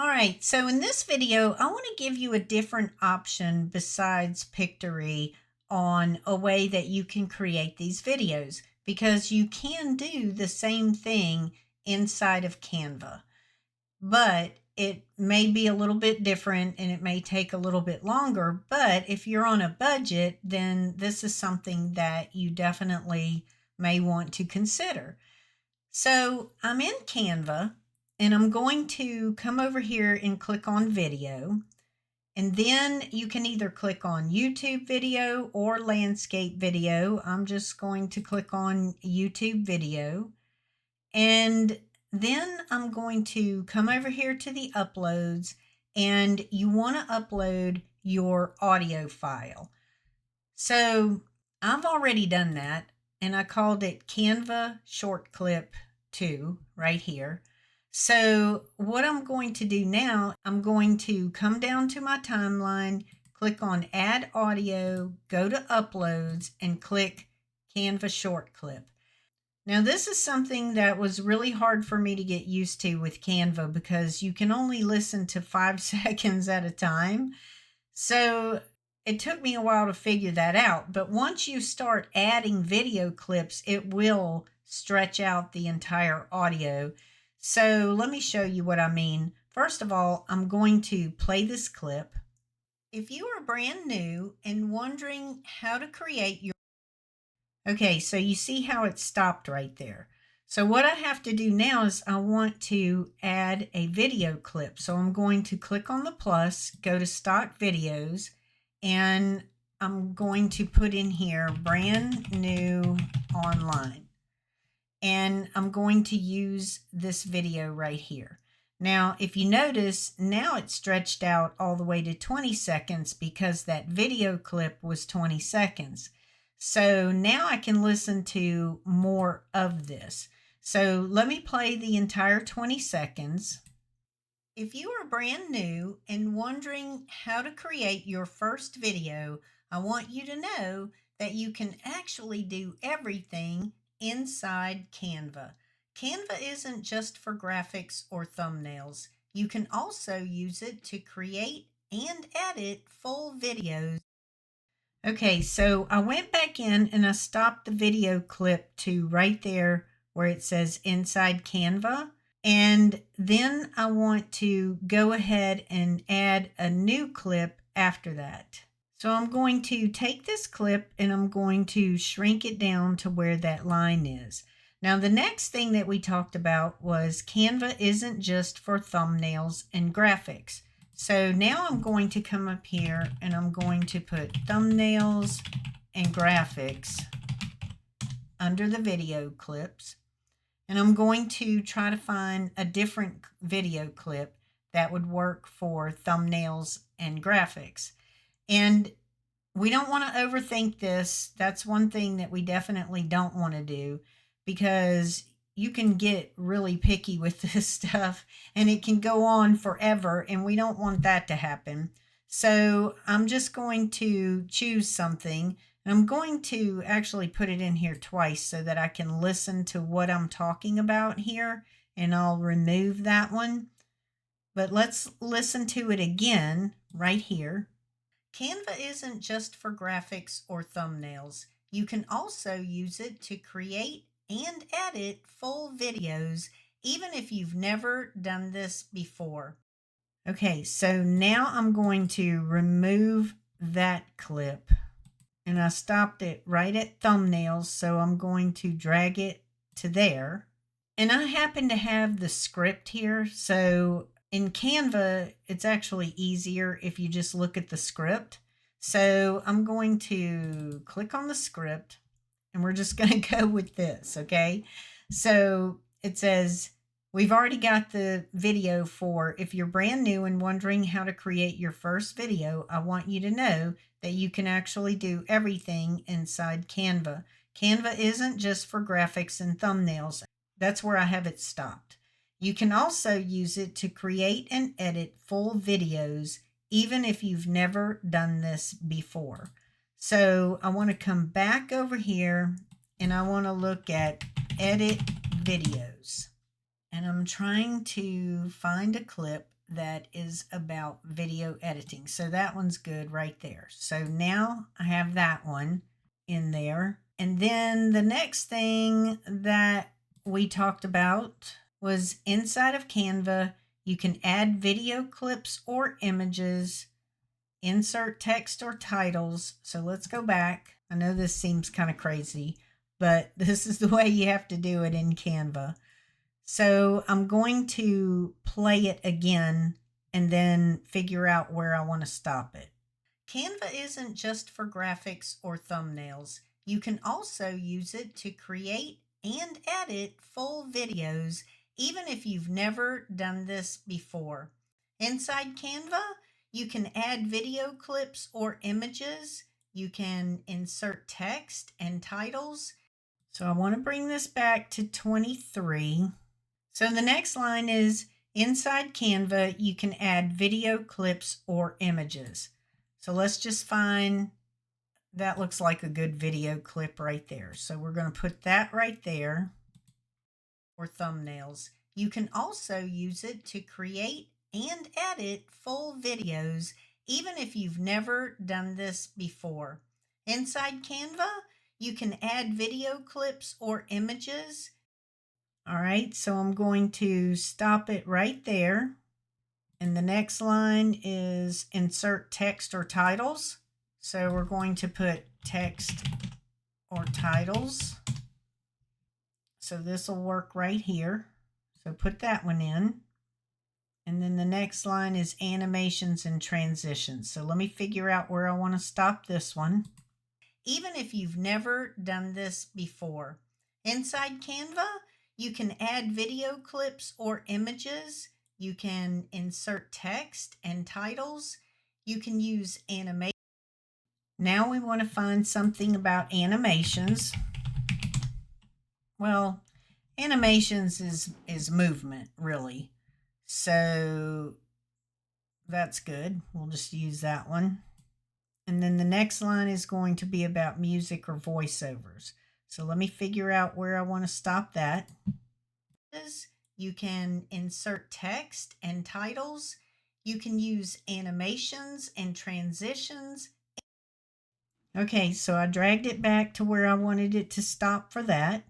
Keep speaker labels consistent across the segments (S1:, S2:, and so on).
S1: All right, so in this video, I want to give you a different option besides Pictory on a way that you can create these videos, because you can do the same thing inside of Canva, but it may be a little bit different and it may take a little bit longer. But if you're on a budget, then this is something that you definitely may want to consider. So I'm in Canva and I'm going to come over here and click on video. And then you can either click on YouTube video or landscape video. I'm just going to click on YouTube video. And then I'm going to come over here to the uploads, and you want to upload your audio file. So I've already done that, and I called it Canva Short Clip 2 right here. So what I'm going to do now, I'm going to come down to my timeline, click on Add Audio, go to Uploads, and click Canva Short Clip. Now this is something that was really hard for me to get used to with Canva, because you can only listen to 5 seconds at a time. So it took me a while to figure that out, but once you start adding video clips, it will stretch out the entire audio. So let me show you what I mean. First of all, I'm going to play this clip. If you are brand new and wondering how to create your... Okay, so you see how it stopped right there. So what I have to do now is I want to add a video clip. So I'm going to click on the plus, go to stock videos, and I'm going to put in here brand new online. And I'm going to use this video right here. Now, if you notice, now it's stretched out all the way to 20 seconds because that video clip was 20 seconds. So now I can listen to more of this. So let me play the entire 20 seconds. If you are brand new and wondering how to create your first video, I want you to know that you can actually do everything inside Canva. Canva isn't just for graphics or thumbnails. You can also use it to create and edit full videos. Okay, so I went back in and I stopped the video clip to right there where it says inside Canva. And then I want to go ahead and add a new clip after that. So I'm going to take this clip and I'm going to shrink it down to where that line is. Now, the next thing that we talked about was Canva isn't just for thumbnails and graphics. So now I'm going to come up here and I'm going to put thumbnails and graphics under the video clips. And I'm going to try to find a different video clip that would work for thumbnails and graphics. And we don't want to overthink this. That's one thing that we definitely don't want to do, because you can get really picky with this stuff and it can go on forever, and we don't want that to happen. So I'm just going to choose something, and I'm going to actually put it in here twice so that I can listen to what I'm talking about here, and I'll remove that one. But let's listen to it again right here. Canva isn't just for graphics or thumbnails. You can also use it to create and edit full videos, even if you've never done this before. Okay, so now I'm going to remove that clip, and I stopped it right at thumbnails, so I'm going to drag it to there. And I happen to have the script here, so in Canva, it's actually easier if you just look at the script. So I'm going to click on the script, and we're just going to go with this, okay? So it says, we've already got the video for, if you're brand new and wondering how to create your first video, I want you to know that you can actually do everything inside Canva. Canva isn't just for graphics and thumbnails. That's where I have it stopped. You can also use it to create and edit full videos, even if you've never done this before. So I want to come back over here and I want to look at edit videos. And I'm trying to find a clip that is about video editing. So that one's good right there. So now I have that one in there. And then the next thing that we talked about was inside of Canva, you can add video clips or images, insert text or titles. So let's go back. I know this seems kind of crazy, but this is the way you have to do it in Canva. So I'm going to play it again and then figure out where I want to stop it. Canva isn't just for graphics or thumbnails. You can also use it to create and edit full videos, even if you've never done this before. Inside Canva, you can add video clips or images. You can insert text and titles. So I want to bring this back to 23. So the next line is inside Canva, you can add video clips or images. So let's just find, that looks like a good video clip right there. So we're going to put that right there, or thumbnails. You can also use it to create and edit full videos, even if you've never done this before. Inside Canva, you can add video clips or images. All right, so I'm going to stop it right there. And the next line is insert text or titles. So we're going to put text or titles. So this will work right here. So put that one in. And then the next line is animations and transitions. So let me figure out where I want to stop this one. Even if you've never done this before. Inside Canva, you can add video clips or images. You can insert text and titles. You can use animation. Now we want to find something about animations. Well, animations is movement, really. So that's good. We'll just use that one. And then the next line is going to be about music or voiceovers. So let me figure out where I want to stop that. You can insert text and titles. You can use animations and transitions. Okay, so I dragged it back to where I wanted it to stop for that.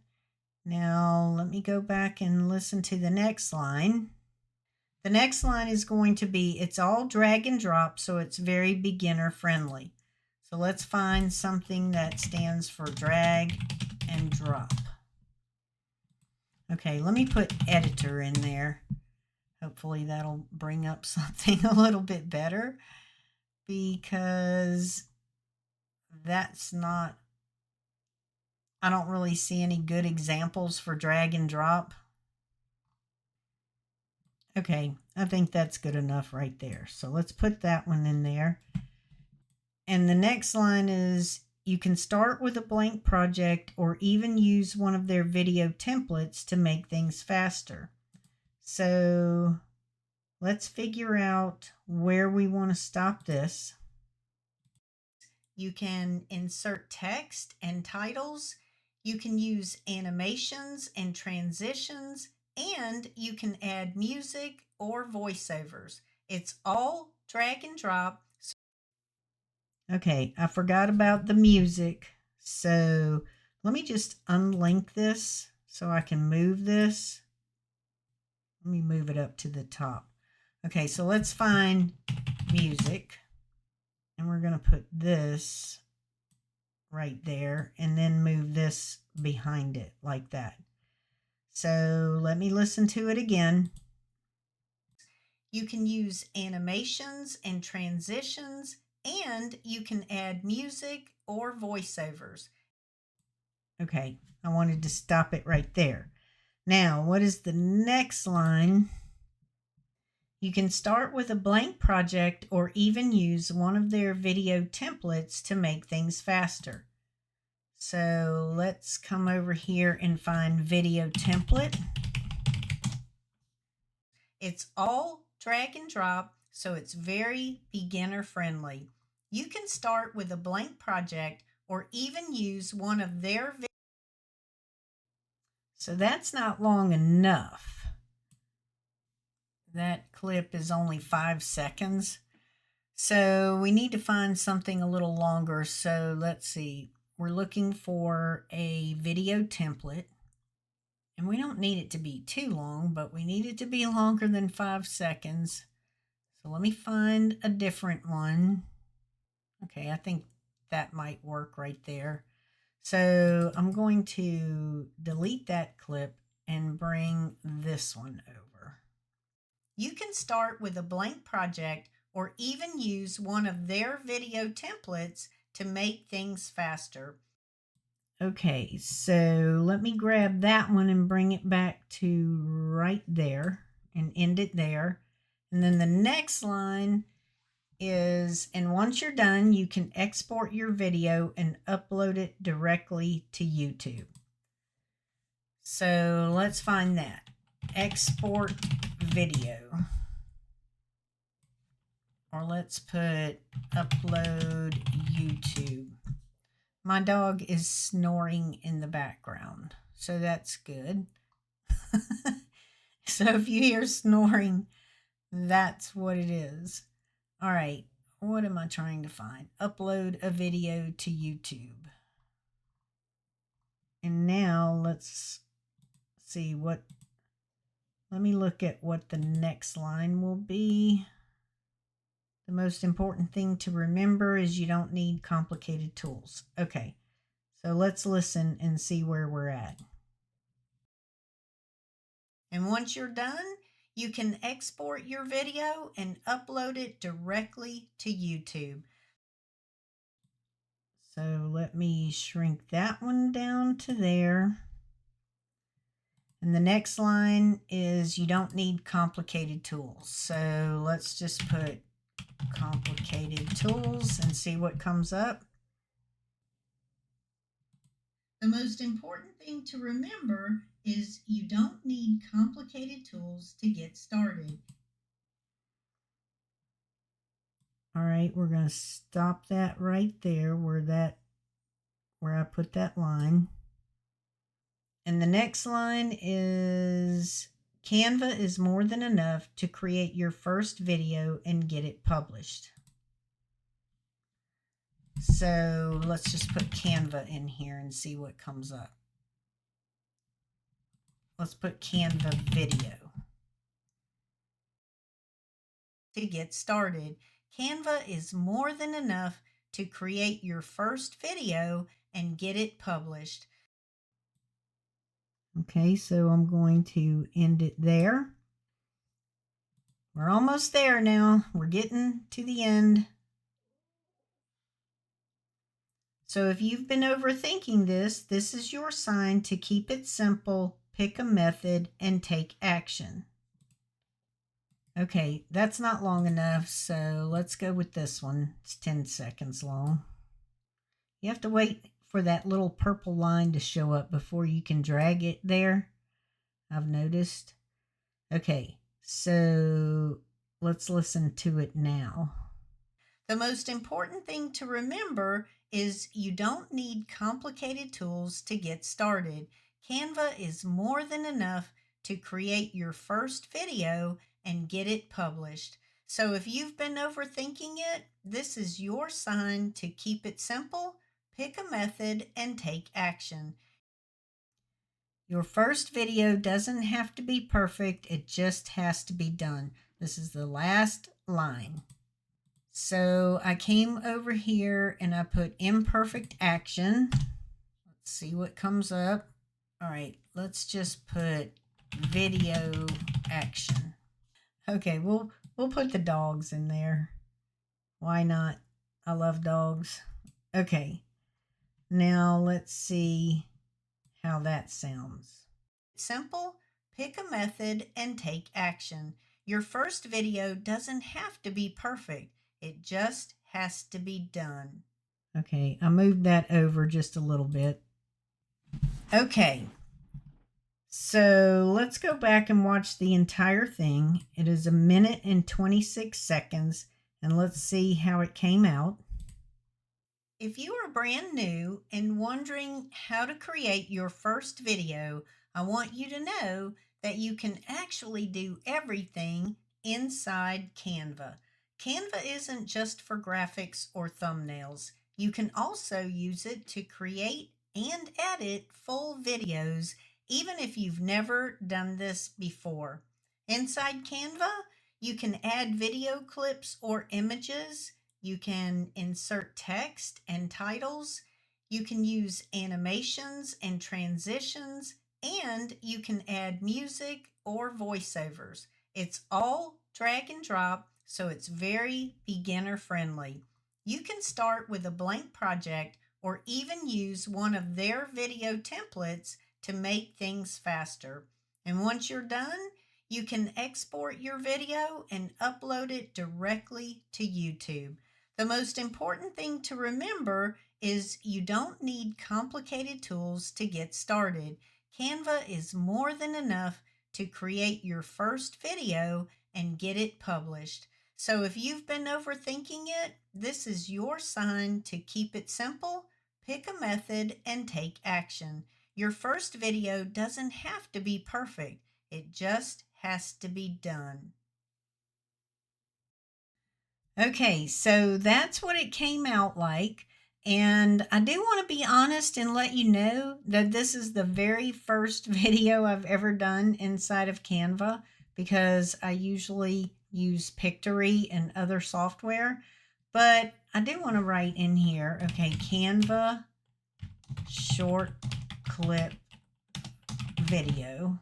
S1: Now let me go back and listen to the next line. The next line is going to be, it's all drag and drop, so it's very beginner friendly. So let's find something that stands for drag and drop. Okay, let me put editor in there. Hopefully that'll bring up something a little bit better, because that's not, I don't really see any good examples for drag and drop. Okay, I think that's good enough right there. So let's put that one in there. And the next line is, you can start with a blank project or even use one of their video templates to make things faster. So let's figure out where we want to stop this. You can insert text and titles. You can use animations and transitions, and you can add music or voiceovers. It's all drag and drop. Okay, I forgot about the music. So let me just unlink this so I can move this. Let me move it up to the top. Okay, so let's find music. And we're going to put this right there and then move this behind it like that. So let me listen to it again. You can use animations and transitions, and you can add music or voiceovers. Okay, I wanted to stop it right there. Now, what is the next line? You can start with a blank project or even use one of their video templates to make things faster. So let's come over here and find video template. It's all drag and drop, so it's very beginner friendly. You can start with a blank project or even use one of their videos. So that's not long enough. That clip is only 5 seconds. So we need to find something a little longer. So let's see. We're looking for a video template. And we don't need it to be too long, but we need it to be longer than 5 seconds. So let me find a different one. Okay, I think that might work right there. So I'm going to delete that clip and bring this one over. You can start with a blank project or even use one of their video templates to make things faster. Okay, so let me grab that one and bring it back to right there and end it there. And then the next line is, and once you're done, you can export your video and upload it directly to YouTube. So let's find that. Export video. Or let's put upload YouTube. My dog is snoring in the background, so that's good. So if you hear snoring, that's what it is. All right, what am I trying to find? Upload a video to YouTube. And now let's see what, let me look at what the next line will be. The most important thing to remember is you don't need complicated tools. Okay, so let's listen and see where we're at. And once you're done, you can export your video and upload it directly to YouTube. So let me shrink that one down to there. And the next line is you don't need complicated tools. So let's just put complicated tools and see what comes up. The most important thing to remember is you don't need complicated tools to get started. All right, we're going to stop that right there where I put that line. And the next line is Canva is more than enough to create your first video and get it published. So let's just put Canva in here and see what comes up. Let's put Canva video. To get started, Canva is more than enough to create your first video and get it published. Okay, so I'm going to end it there. We're almost there now. We're getting to the end. So if you've been overthinking this is your sign to keep it simple, pick a method, and take action. Okay, that's not long enough, so let's go with this one. It's 10 seconds long. You have to wait for that little purple line to show up before you can drag it there, I've noticed. Okay, so let's listen to it now. The most important thing to remember is you don't need complicated tools to get started. Canva is more than enough to create your first video and get it published. So if you've been overthinking it, this is your sign to keep it simple, pick a method, and take action. Your first video doesn't have to be perfect, it just has to be done. This is the last line. So I came over here and I put imperfect action. Let's see what comes up. All right, let's just put video action. Okay, we'll put the dogs in there. Why not? I love dogs. Okay, now let's see how that sounds. Simple, pick a method, and take action. Your first video doesn't have to be perfect. It just has to be done. Okay, I moved that over just a little bit. Okay, so let's go back and watch the entire thing. It is 1 minute and 26 seconds, and let's see how it came out. If you are brand new and wondering how to create your first video, I want you to know that you can actually do everything inside Canva. Canva isn't just for graphics or thumbnails. You can also use it to create and edit full videos, even if you've never done this before. Inside Canva, you can add video clips or images. You can insert text and titles. You can use animations and transitions, and you can add music or voiceovers. It's all drag and drop, so it's very beginner friendly. You can start with a blank project or even use one of their video templates to make things faster. And once you're done, you can export your video and upload it directly to YouTube. The most important thing to remember is you don't need complicated tools to get started. Canva is more than enough to create your first video and get it published. So if you've been overthinking it, this is your sign to keep it simple, pick a method, and take action. Your first video doesn't have to be perfect. It just has to be done. Okay, so that's what it came out like. And I do want to be honest and let you know that this is the very first video I've ever done inside of Canva, because I usually use Pictory and other software. But I do want to write in here, okay, Canva short clip video.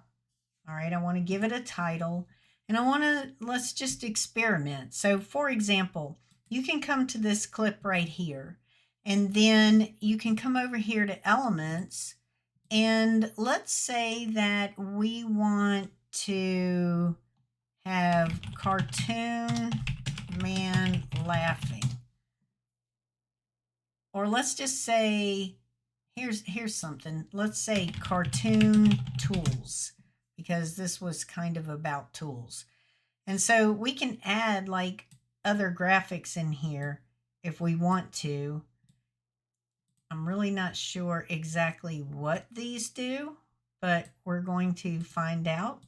S1: All right, I want to give it a title. And let's just experiment. So for example, you can come to this clip right here, and then you can come over here to elements, and let's say that we want to have cartoon man laughing. Or let's just say, here's something. Let's say cartoon tools, because this was kind of about tools. And so we can add like other graphics in here if we want to. I'm really not sure exactly what these do, but we're going to find out.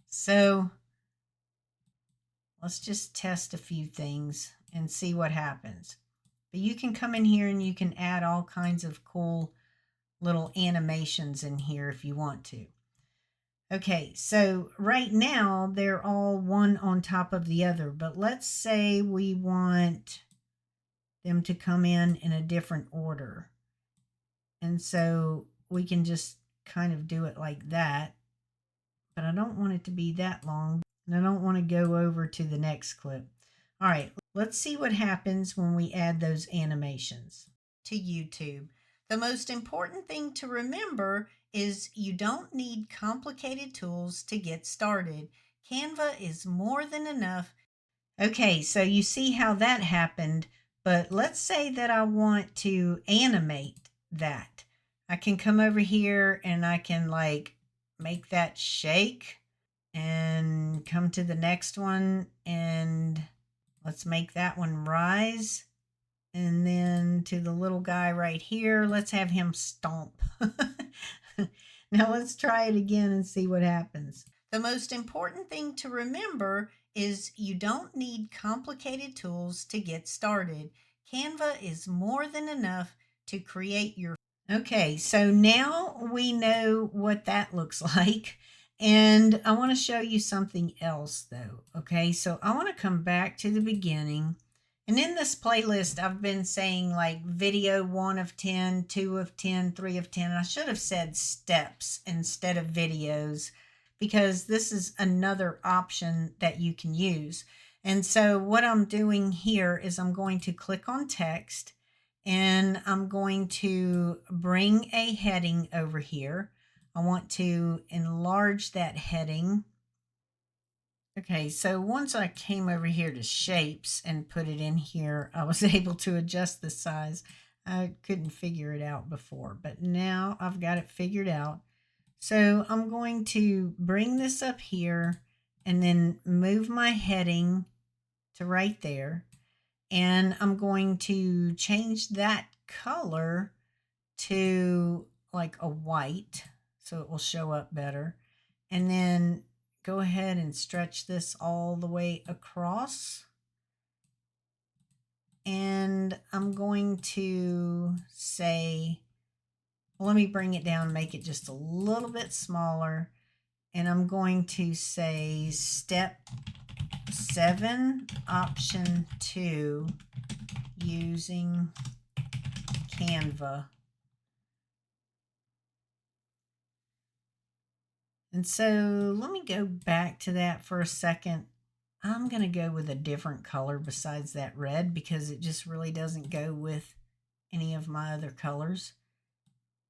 S1: So let's just test a few things and see what happens. But you can come in here and you can add all kinds of cool little animations in here if you want to. Okay, so right now they're all one on top of the other, but let's say we want them to come in a different order. And so we can just kind of do it like that, but I don't want it to be that long, and I don't want to go over to the next clip. All right, let's see what happens when we add those animations to YouTube. The most important thing to remember is you don't need complicated tools to get started. Canva is more than enough. Okay, so you see how that happened, but let's say that I want to animate that. I can come over here and I can like make that shake, and come to the next one and let's make that one rise. And then to the little guy right here, let's have him stomp. Now let's try it again and see what happens. The most important thing to remember is you don't need complicated tools to get started. Canva is more than enough to create your... Okay, so now we know what that looks like. And I want to show you something else though. Okay, so I want to come back to the beginning. And in this playlist, I've been saying like video 1 of 10, 2 of 10, 3 of 10. And I should have said steps instead of videos, because this is another option that you can use. And so what I'm doing here is I'm going to click on text, and I'm going to bring a heading over here. I want to enlarge that heading. Okay, so once I came over here to shapes and put it in here, I was able to adjust the size. I couldn't figure it out before, but now I've got it figured out. So I'm going to bring this up here and then move my heading to right there. And I'm going to change that color to like a white, so it will show up better. And then go ahead and stretch this all the way across. And I'm going to say, let me bring it down, make it just a little bit smaller. And I'm going to say step 7, option 2, using Canva. And so let me go back to that for a second. I'm going to go with a different color besides that red because it just really doesn't go with any of my other colors.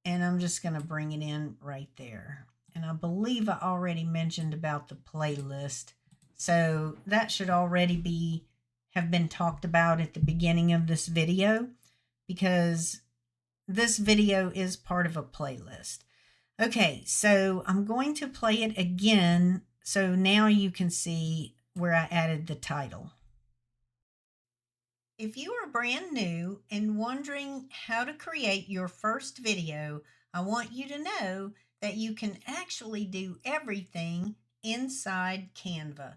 S1: And I'm just going to bring it in right there. And I believe I already mentioned about the playlist. So that should already have been talked about at the beginning of this video, because this video is part of a playlist. Okay, so I'm going to play it again so now you can see where I added the title. If you are brand new and wondering how to create your first video, I want you to know that you can actually do everything inside Canva.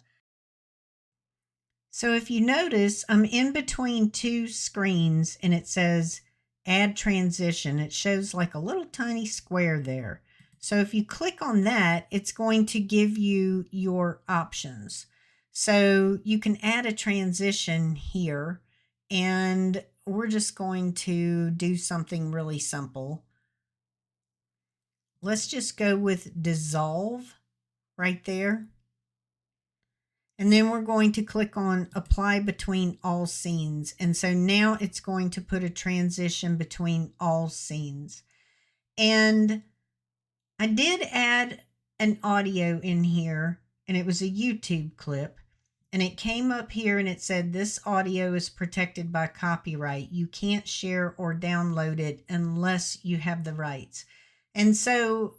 S1: So if you notice, I'm in between 2 screens and it says add transition. It shows like a little tiny square there. So if you click on that, it's going to give you your options. So you can add a transition here, and we're just going to do something really simple. Let's just go with dissolve right there. And then we're going to click on apply between all scenes. And so now it's going to put a transition between all scenes. And I did add an audio in here, and it was a YouTube clip. And it came up here and it said, this audio is protected by copyright. You can't share or download it unless you have the rights. And so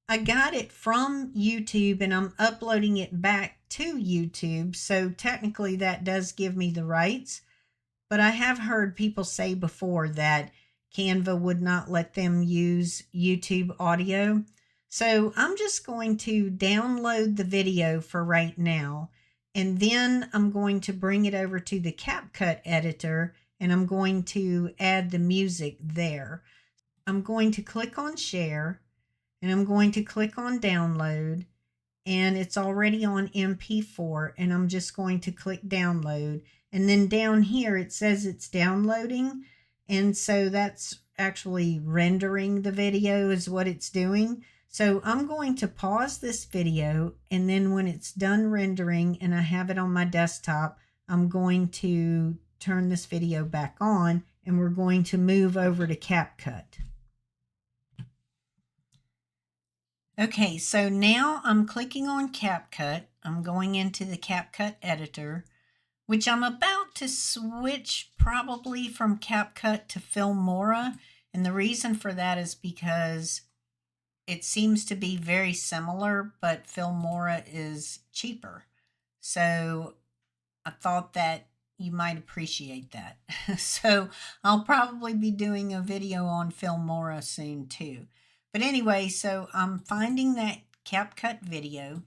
S1: I got it from YouTube and I'm uploading it back to YouTube. So technically that does give me the rights. But I have heard people say before that Canva would not let them use YouTube audio. So I'm just going to download the video for right now. And then I'm going to bring it over to the CapCut editor and I'm going to add the music there. I'm going to click on share and I'm going to click on download, and it's already on MP4, and I'm just going to click download. And then down here it says it's downloading, and so that's actually rendering the video is what it's doing. So I'm going to pause this video, and then when it's done rendering and I have it on my desktop, I'm going to turn this video back on and we're going to move over to CapCut. Okay, so now I'm clicking on CapCut. I'm going into the CapCut editor, which I'm about to switch probably from CapCut to Filmora. And the reason for that is because it seems to be very similar, but Filmora is cheaper. So I thought that you might appreciate that. So I'll probably be doing a video on Filmora soon too. But anyway, so I'm finding that CapCut video.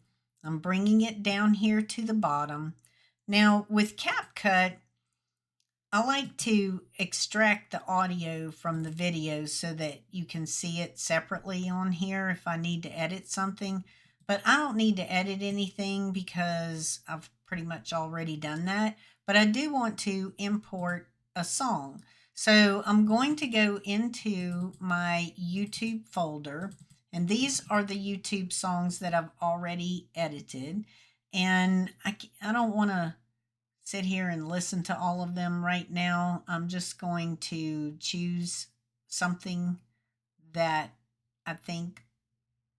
S1: I'm bringing it down here to the bottom. Now with CapCut, I like to extract the audio from the video so that you can see it separately on here if I need to edit something. But I don't need to edit anything because I've pretty much already done that. But I do want to import a song. So I'm going to go into my YouTube folder, and these are the YouTube songs that I've already edited. And I don't want to sit here and listen to all of them right now. I'm just going to choose something that I think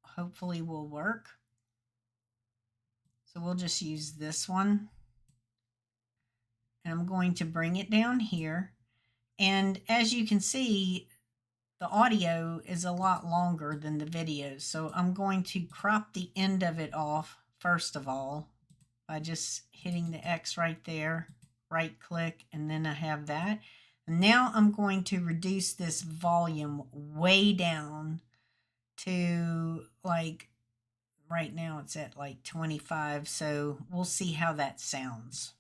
S1: hopefully will work. So we'll just use this one. And I'm going to bring it down here. And as you can see, the audio is a lot longer than the video. So I'm going to crop the end of it off first of all by just hitting the X right there, right click, and then I have that. And now I'm going to reduce this volume way down to like Right now it's at like 25, so we'll see how that sounds.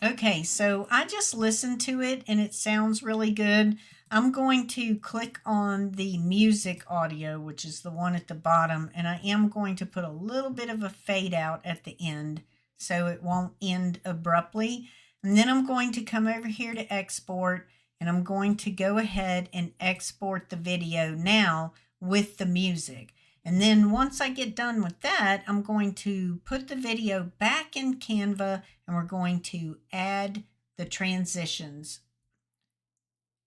S1: Okay, so I just listened to it and it sounds really good. I'm going to click on the music audio, which is the one at the bottom, and I am going to put a little bit of a fade out at the end so it won't end abruptly. And then I'm going to come over here to export, and I'm going to go ahead and export the video now with the music. And then once I get done with that, I'm going to put the video back in Canva, and we're going to add the transitions,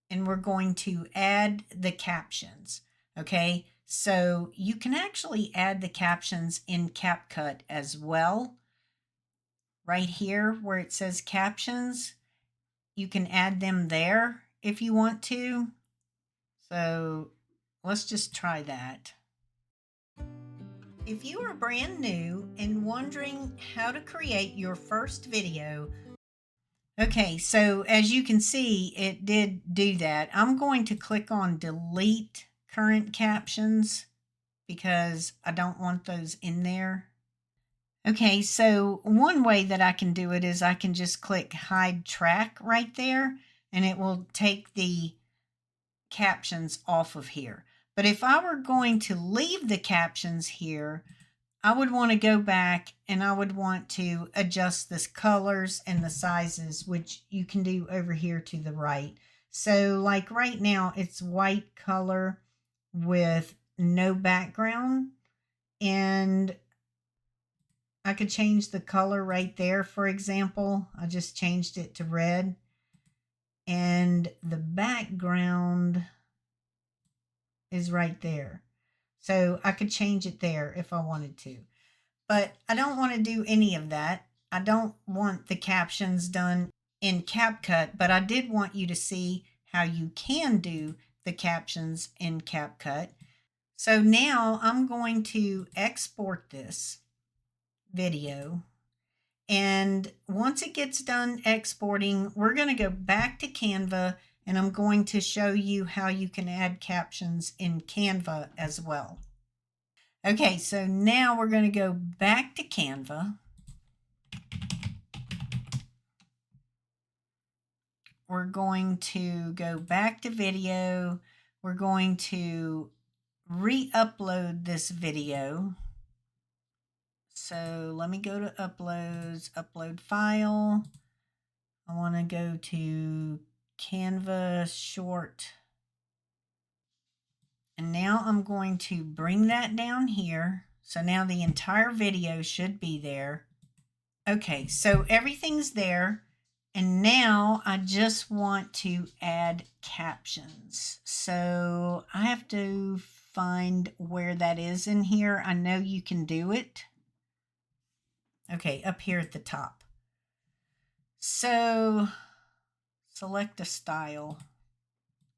S1: and we're going to add the captions. Okay, so you can actually add the captions in CapCut as well. Right here where it says captions, you can add them there if you want to. So let's just try that. If you are brand new and wondering how to create your first video, okay, so as you can see, it did do that. I'm going to click on delete current captions because I don't want those in there. Okay, so one way that I can do it is I can just click hide track right there, and it will take the captions off of here. But if I were going to leave the captions here, I would want to go back and I would want to adjust the colors and the sizes, which you can do over here to the right. So like right now, it's white color with no background, and I could change the color right there. For example, I just changed it to red, and the background is right there. So I could change it there if I wanted to. But I don't want to do any of that. I don't want the captions done in CapCut, but I did want you to see how you can do the captions in CapCut. So now I'm going to export this video. And once it gets done exporting, we're going to go back to Canva, and I'm going to show you how you can add captions in Canva as well. Okay, so now we're going to go back to Canva. We're going to go back to video. We're going to re-upload this video. So let me go to uploads, upload file. I want to go to Canva short. And now I'm going to bring that down here. So now the entire video should be there. Okay, so everything's there. And now I just want to add captions. So I have to find where that is in here. I know you can do it. Okay, up here at the top. So select a style.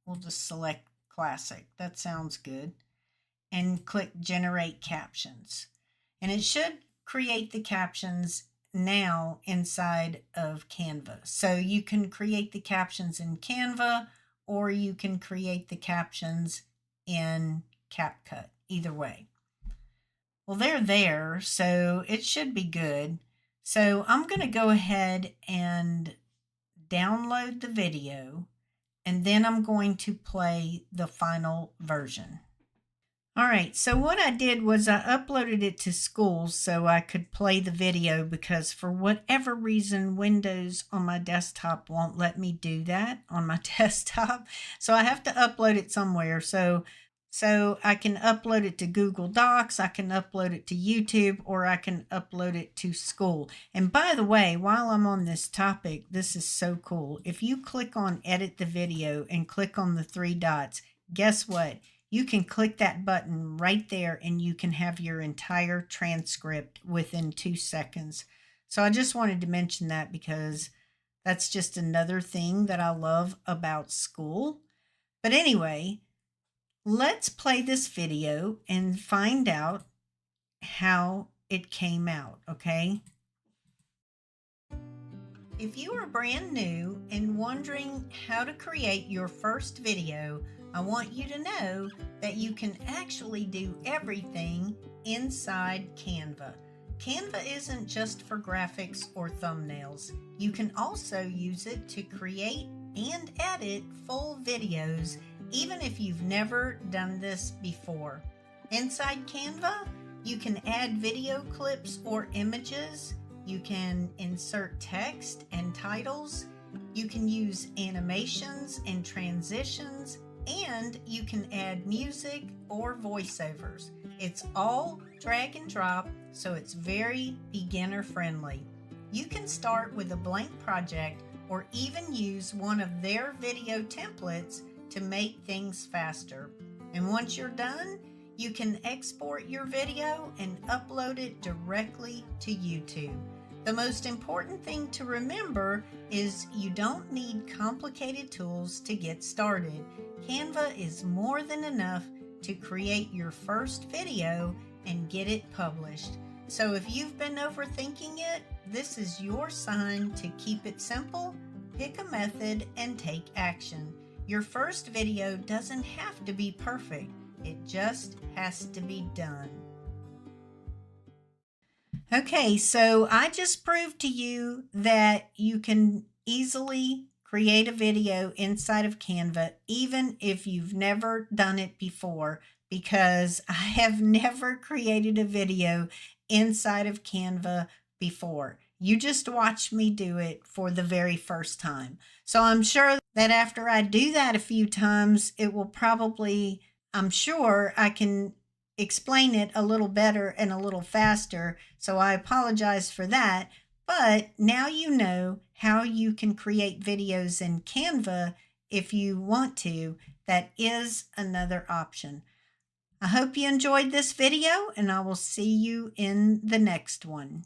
S1: We'll just select classic. That sounds good. And click generate captions. And it should create the captions now inside of Canva. So you can create the captions in Canva, or you can create the captions in CapCut, either way. Well, they're there, so it should be good. So I'm going to go ahead and download the video, and then I'm going to play the final version. All right, so what I did was I uploaded it to school so I could play the video, because for whatever reason, Windows on my desktop won't let me do that on my desktop. So I have to upload it somewhere. So I can upload it to Google Docs, I can upload it to YouTube, or I can upload it to school. And by the way, while I'm on this topic, this is so cool. If you click on edit the video and click on the three dots, guess what? You can click that button right there and you can have your entire transcript within 2 seconds. So I just wanted to mention that because that's just another thing that I love about school. But anyway, let's play this video and find out how it came out, okay? If you are brand new and wondering how to create your first video, I want you to know that you can actually do everything inside Canva. Canva isn't just for graphics or thumbnails. You can also use it to create and edit full videos, even if you've never done this before. Inside Canva, you can add video clips or images. You can insert text and titles. You can use animations and transitions, and you can add music or voiceovers. It's all drag and drop, so it's very beginner friendly. You can start with a blank project or even use one of their video templates to make things faster. And once you're done, you can export your video and upload it directly to YouTube. The most important thing to remember is you don't need complicated tools to get started. Canva is more than enough to create your first video and get it published. So if you've been overthinking it, this is your sign to keep it simple, pick a method, and take action. Your first video doesn't have to be perfect. It just has to be done. Okay, so I just proved to you that you can easily create a video inside of Canva, even if you've never done it before, because I have never created a video inside of Canva before. You just watched me do it for the very first time. So I'm sure that after I do that a few times, it will probably, I'm sure I can explain it a little better and a little faster. So I apologize for that. But now you know how you can create videos in Canva if you want to. That is another option. I hope you enjoyed this video, and I will see you in the next one.